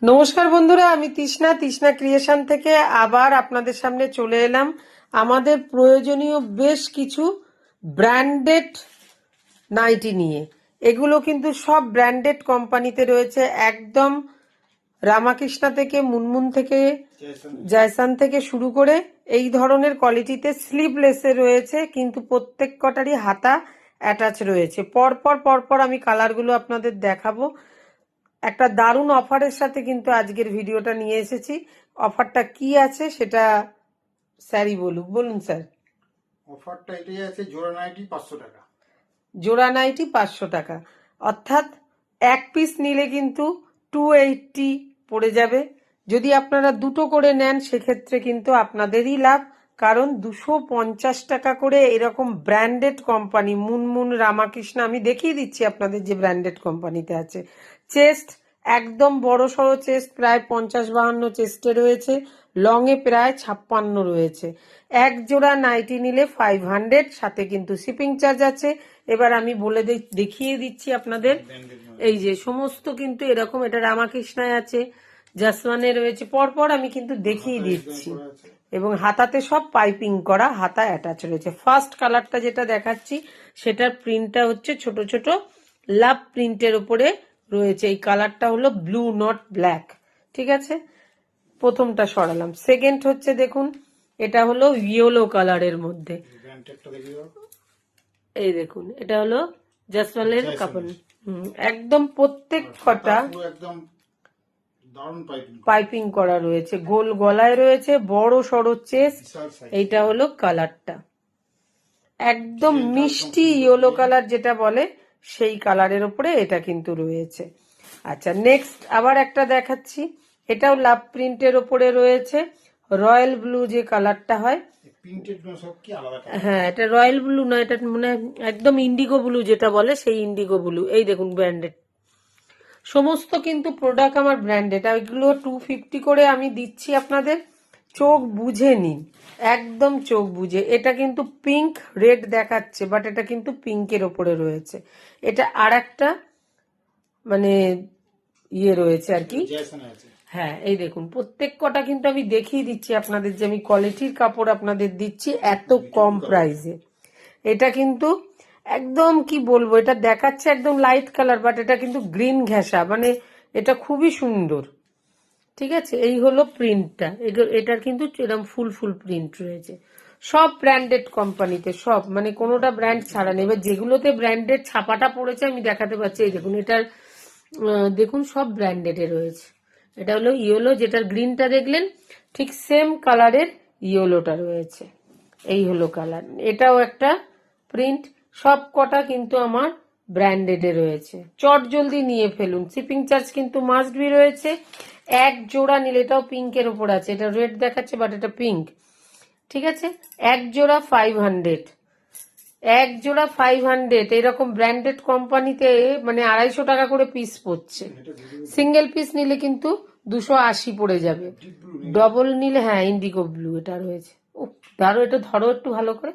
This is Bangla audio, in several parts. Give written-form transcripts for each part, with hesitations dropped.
নমস্কার বন্ধুরা, আমি তৃষ্ণা ক্রিয়েশন থেকে আবার আপনাদের সামনে চলে এলাম আমাদের প্রয়োজনীয় বেশ কিছু ব্র্যান্ডেড নাইটি নিয়ে। এগুলো কিন্তু সব ব্র্যান্ডেড কোম্পানিতে রয়েছে, একদম রামাকৃষ্ণা থেকে, মুনমুন থেকে, জয়সান থেকে শুরু করে এই ধরনের কোয়ালিটিতে স্লিভলেসে রয়েছে, কিন্তু প্রত্যেক কটারই হাতা অ্যাটাচ রয়েছে। পরপর আমি কালারগুলো আপনাদের দেখাবো। একটা দারুণ অফারের সাথে কিন্তু আজকের ভিডিওটা নিয়ে এসেছি। অফারটা কি আছে সেটা স্যারই বলুন স্যার। অফারটা এটাই আছে, জোড়া নাইটি 500 টাকা। জোড়া নাইটি 500 টাকা, অর্থাৎ এক পিস নিলে কিন্তু 280 পড়ে যাবে। যদি আপনারা দুটো করে নেন সেক্ষেত্রে কিন্তু আপনাদেরই লাভ, কারণ 250 টাকা করে এরকম ব্র্যান্ডেড কোম্পানি মুনমুন, রামাকৃষ্ণ, আমি দেখিয়ে দিচ্ছি আপনাদের যে ব্র্যান্ডেড কোম্পানিতে আছে। চেস্ট একদম বড় সড়ো চেস্ট, প্রায় 50-52 চেস্টে রয়েছে, লং এ প্রায় 56 রয়েছে। এক জোড়া নাইটি নিলে 500, সাথে কিন্তু শিপিং চার্জ আছে। এবার আমি বলে দেখিয়ে দিচ্ছি আপনাদের। এই যে সমস্ত কিন্তু এরকম, এটা রামাকৃষ্ণায় আছে, জাসওয়ানে রয়েছে, পরপর আমি কিন্তু দেখিয়ে দিচ্ছি। এবং হাতাতে সব পাইপিং করা, হাতা অ্যাটাচ রয়েছে। ফার্স্ট কালারটা যেটা দেখাচ্ছি সেটার প্রিন্টটা হচ্ছে ছোট ছোট লাভ প্রিন্টের উপরে রয়েছে। এই কালারটা হলো ব্লু নট ব্ল্যাক, ঠিক আছে। প্রথমটা সরালাম। সেকেন্ড হচ্ছে দেখুন, এটা হলো ইয়েলো কালারের মধ্যে। এই দেখুন, এটা হলো জাসওয়ালের কাপড়। একদম প্রত্যেক কটা পাইপিং করা রয়েছে, গোল গলায় রয়েছে, বড় সড়ো চেস্ট। এইটা হলো কালারটা, একদম মিষ্টি ইয়েলো কালার যেটা বলে সেই কালারের উপরে এটা কিন্তু রয়েছে। আচ্ছা, নেক্সট আবার একটা দেখাচ্ছি, এটাও লাভ প্রিন্টের উপরে রয়েছে, রয়্যাল ব্লু যে কালারটা হয়। হ্যাঁ, এটা রয়্যাল ব্লু না, এটা মানে একদম ইন্ডিগো ব্লু যেটা বলে সেই ইন্ডিগো ব্লু। এই দেখুন ব্র্যান্ডেড, সমস্ত কিন্তু প্রোডাক্ট আমার ব্র্যান্ডেড। এগুলো 250 করে আমি দিচ্ছি আপনাদের, চোখ বুঝে নিন, একদম চোখ বুঝে। এটা কিন্তু পিঙ্ক রেড দেখাচ্ছে, বাট এটা কিন্তু পিঙ্কের ওপরে রয়েছে। এটা আর একটা মানে ইয়ে রয়েছে আর কি। হ্যাঁ, এই দেখুন প্রত্যেক কটা কিন্তু আমি দেখিয়ে দিচ্ছি আপনাদের যে আমি কোয়ালিটির কাপড় আপনাদের দিচ্ছি এত কম প্রাইসে। এটা কিন্তু একদম কি বলবো, এটা দেখাচ্ছে একদম লাইট কালার, বাট এটা কিন্তু গ্রিন ঘেঁষা, মানে এটা খুবই সুন্দর, ঠিক আছে। এই হলো প্রিন্টটা, এটার কিন্তু এরকম ফুল প্রিন্ট রয়েছে। সব ব্র্যান্ডেড কোম্পানিতে, সব মানে কোনোটা ব্র্যান্ড ছাড়া নেই। এবার যেগুলোতে ব্র্যান্ডেড ছাপাটা পড়েছে আমি দেখাতে পাচ্ছি। এই দেখুন, এটার দেখুন সব ব্র্যান্ডেডে রয়েছে। এটা হলো ইয়েলো, যেটার গ্রিনটা দেখলেন ঠিক সেম কালারের ইয়েলোটা রয়েছে। এই হলো কালার, এটাও একটা প্রিন্ট। সব কটা কিন্তু আমার ব্র্যান্ডেডে রয়েছে। চট জলদি নিয়ে ফেলুন, শিপিং চার্জ কিন্তু মাস্ট বি রয়েছে। এক জোড়া নিলে, এটাও পিঙ্কের উপর আছে, এটা রেড দেখাচ্ছে বাট এটা পিঙ্ক, ঠিক আছে। এক জোড়া 500, এক জোড়া 500। এরকম ব্র্যান্ডেড কোম্পানিতে মানে 250 টাকা করে পিস পড়ছে। সিঙ্গেল পিস নিলে কিন্তু 280 পড়ে যাবে, ডবল নিলে হ্যাঁ ইন্ডিগো ব্লু এটা রয়েছে। ও ধরো, এটা ধরো একটু ভালো করে,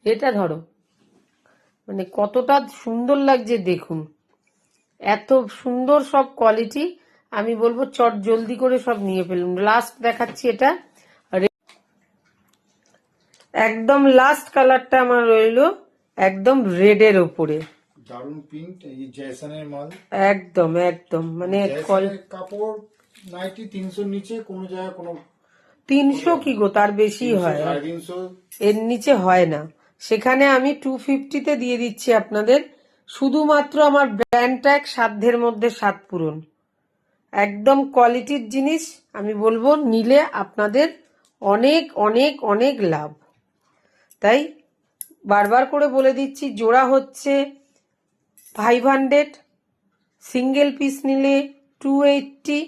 এটা ধরো, মানে কতটা সুন্দর লাগছে দেখুন, এত সুন্দর সব কোয়ালিটি। আমি বলবো চট জলদি করে সব নিয়ে ফেলুন। লাস্ট দেখাচ্ছি, এটা একদম লাস্ট কালারটা আমার রইলো একদম রেডের ওপরে, দারুন প্রিন্ট, এই জয়সনের মাল, একদম মানে কাপড় নাইটি 300 নিচে কোনো জায়গায় কোনো 300 কি গো, তার বেশি হয়, 350 এর নিচে হয় না। সেখানে আমি 250-তে দিয়ে দিচ্ছি আপনাদের। শুধুমাত্র আমার ব্র্যান্ড ট্যাগ, সাধ্যের মধ্যে সাত পূরণ, একদম কোয়ালিটির জিনিস। আমি বলবো নিলে আপনাদের অনেক অনেক অনেক লাভ। তাই বারবার করে বলে দিচ্ছি, জোড়া হচ্ছে 500, সিঙ্গেল পিস নিলে 280,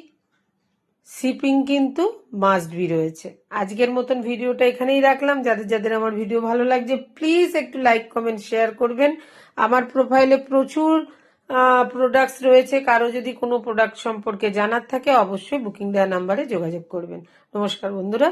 শিপিং কিন্তু মাস্ট বি রয়েছে। আজকের মতন ভিডিওটা এখানেই রাখলাম। যাদের যাদের আমার ভিডিও ভালো লাগছে প্লিজ একটু লাইক কমেন্ট শেয়ার করবেন। আমার প্রোফাইলে প্রচুর প্রোডাক্টস রয়েছে, কারো যদি কোনো প্রোডাক্ট সম্পর্কে জানার থাকে অবশ্যই বুকিং দেওয়া নাম্বারে যোগাযোগ করবেন। নমস্কার বন্ধুরা।